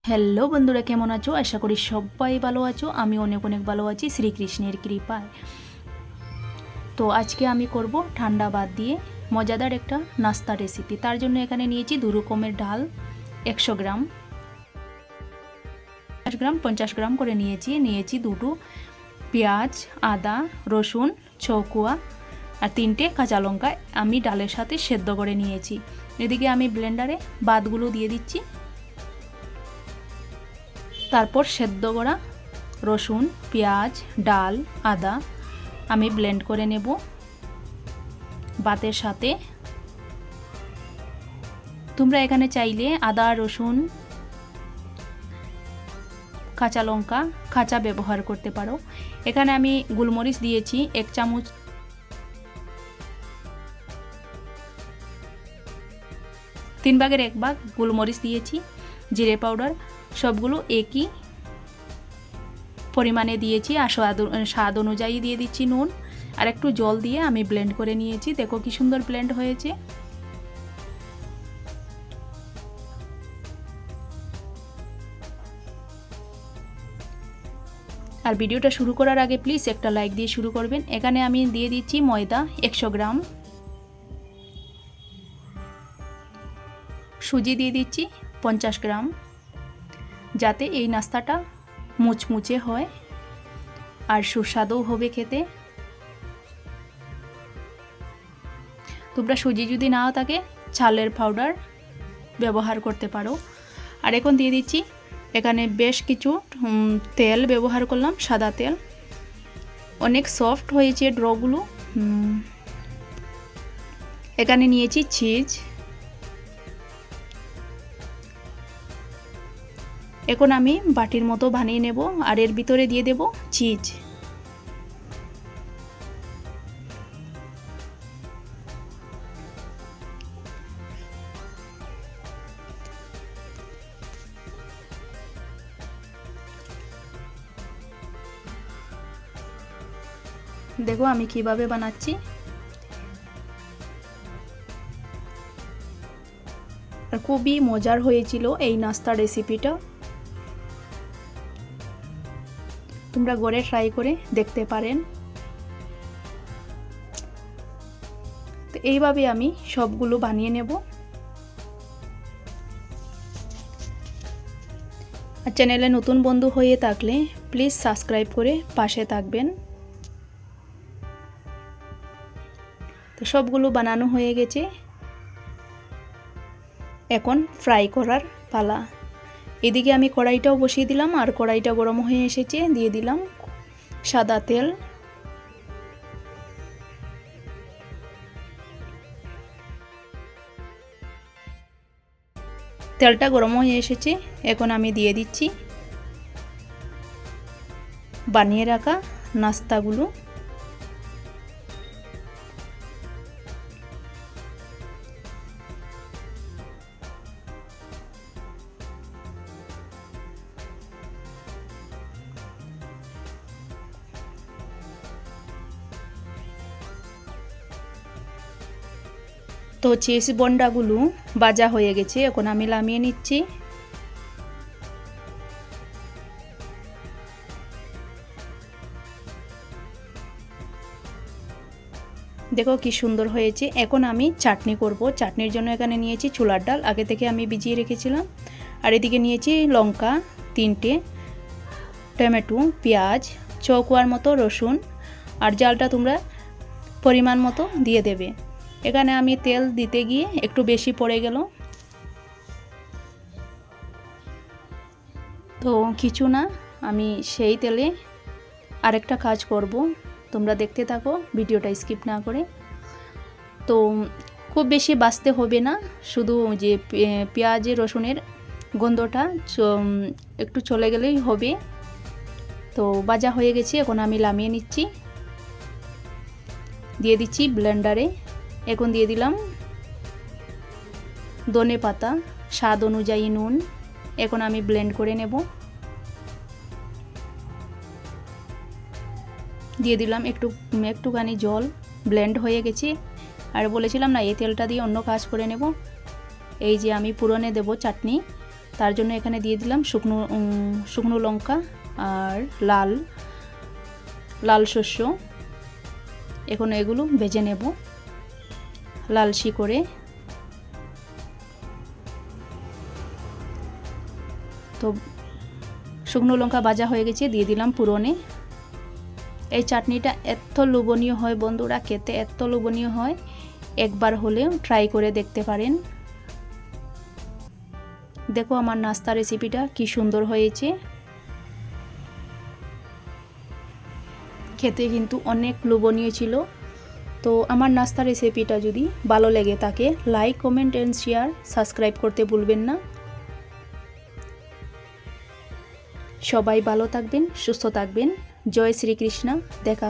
Hello বন্ধুরা, কেমন আছো? আশা করি সবাই ভালো আছো। আমি অনেক অনেক ভালো আছি শ্রীকৃষ্ণের কৃপায়। তো আজকে আমি করব ঠান্ডা ভাত দিয়ে মজাদার একটা নাস্তা রেসিপি। তার জন্য এখানে নিয়েছি 2 রকমের ডাল, 100 গ্রাম, 50 গ্রাম করে নিয়েছি দুটো পেঁয়াজ, আদা, রসুন, চৌকুয়া আর 3টে কাঁচা লঙ্কা আমি ডালের সাথে সেদ্ধ করে নিয়েছি। এদিকে আমি ব্লেন্ডারে ভাতগুলো দিয়ে দিচ্ছি। তারপর সেদ্ধ করা রসুন, পেঁয়াজ, ডাল, আদা আমি ব্লেন্ড করে নেব ভাতের সাথে। তোমরা এখানে চাইলে আদা, রসুন, কাঁচা লঙ্কা কাঁচা ব্যবহার করতে পারো। এখানে আমি গোলমরিচ দিয়েছি 1 চামচ, 3/1 গোলমরিচ দিয়েছি, জিরে পাউডার সবগুলো একই পরিমাণে দিয়েছি। আর স্বাদ অনুযায়ী দিয়ে দিচ্ছি নুন আর একটু জল দিয়ে আমি ব্লেন্ড করে নিয়েছি। দেখো কি সুন্দর ব্লেন্ড হয়েছে। আর ভিডিওটা শুরু করার আগে প্লিজ একটা লাইক দিয়ে শুরু করবেন। এখানে আমি দিয়ে দিচ্ছি ময়দা 100 গ্রাম, সুজি দিয়ে দিচ্ছি 50 গ্রাম, যাতে এই নাস্তাটা মুচমুচে হয় আর সুস্বাদু হবে খেতে। তোমরা সুজি যদি নাও থাকে চালের পাউডার ব্যবহার করতে পারো। আর এখন দিয়ে দিচ্ছি এখানে বেশ কিছু তেল ব্যবহার করলাম, সাদা তেল। অনেক সফট হয়েছে ড্রগুলো। এখানে নিয়েছি চিজ। এখন আমি বাটির মতো বানিয়ে নেব আর এর ভিতরে দিয়ে দেব চিজ। দেখো আমি কিভাবে বানাচ্ছি। আর খুবই মজার হয়েছিল এই নাস্তা রেসিপিটা। তোমরা ঘরে ট্রাই করে দেখতে পারেন। তো এইভাবে আমি সবগুলো বানিয়ে নেব। আর চ্যানেলে নতুন বন্ধু হয়ে থাকলে প্লিজ সাবস্ক্রাইব করে পাশে থাকবেন। তো সবগুলো বানানো হয়ে গেছে, এখন ফ্রাই করার পালা। এদিকে আমি কড়াইটাও বসিয়ে দিলাম আর কড়াইটা গরম হয়ে এসেছে। দিয়ে দিলাম সাদা তেল। তেলটা গরম হয়ে এসেছে, এখন আমি দিয়ে দিচ্ছি বানিয়ে রাখা নাস্তাগুলো। তো চিজ বন্ডাগুলো ভাজা হয়ে গেছে, এখন আমি নামিয়ে নিচ্ছি। দেখো কি সুন্দর হয়েছে। এখন আমি চাটনি করব। চাটনির জন্য এখানে নিয়েছি ছোলার ডাল, আগে থেকে আমি ভিজিয়ে রেখেছিলাম। আর এদিকে নিয়েছি লঙ্কা 3টে, টমেটো, পেঁয়াজ, চৌকোয়ার মতো রসুন। আর জালটা তোমরা পরিমাণ মতো দিয়ে দেবে। এখানে আমি তেল দিতে গিয়ে একটু বেশি পড়ে গেল। তো কিছু না, আমি সেই তেলে আরেকটা কাজ করব। তোমরা দেখতে থাকো ভিডিওটা স্কিপ না করে। তো খুব বেশি বাছতে হবে না, শুধু যে পেঁয়াজ রসুনের গন্ধটা একটু চলে গেলেই হবে। তো ভাজা হয়ে গেছে, এখন আমি নামিয়ে নিচ্ছি। দিয়ে দিচ্ছি ব্লেন্ডারে। এখন দিয়ে দিলাম ধনে পাতা, স্বাদ অনুযায়ী নুন। এখন আমি ব্লেন্ড করে নেব। দিয়ে দিলাম একটুখানি জল। ব্লেন্ড হয়ে গেছে। আর বলেছিলাম না এই তেলটা দিয়ে অন্য কাজ করে নেব। এই যে আমি পুরনে দেব চাটনি, তার জন্য এখানে দিয়ে দিলাম শুকনো লঙ্কা আর লাল শস্য। এখন এগুলো ভেজে নেব লালচি করে। তো শুকনো লঙ্কা ভাজা হয়ে গেছে, দিয়ে দিলাম পুরনে। এই চাটনিটা এত লোভনীয় হয় বন্ধুরা, খেতে এত লোভনীয় হয়, একবার হলেও ট্রাই করে দেখতে পারেন। দেখো আমার নাস্তা রেসিপিটা কি সুন্দর হয়েছে, খেতে কিন্তু অনেক লোভনীয় ছিল। তো আমার নাস্তা রেসিপিটা যদি ভালো লেগে থাকে like, comment and share, subscribe করতে ভুলবেন না। সবাই ভালো থাকবেন, সুস্থ থাকবেন। জয় শ্রীকৃষ্ণ। দেখা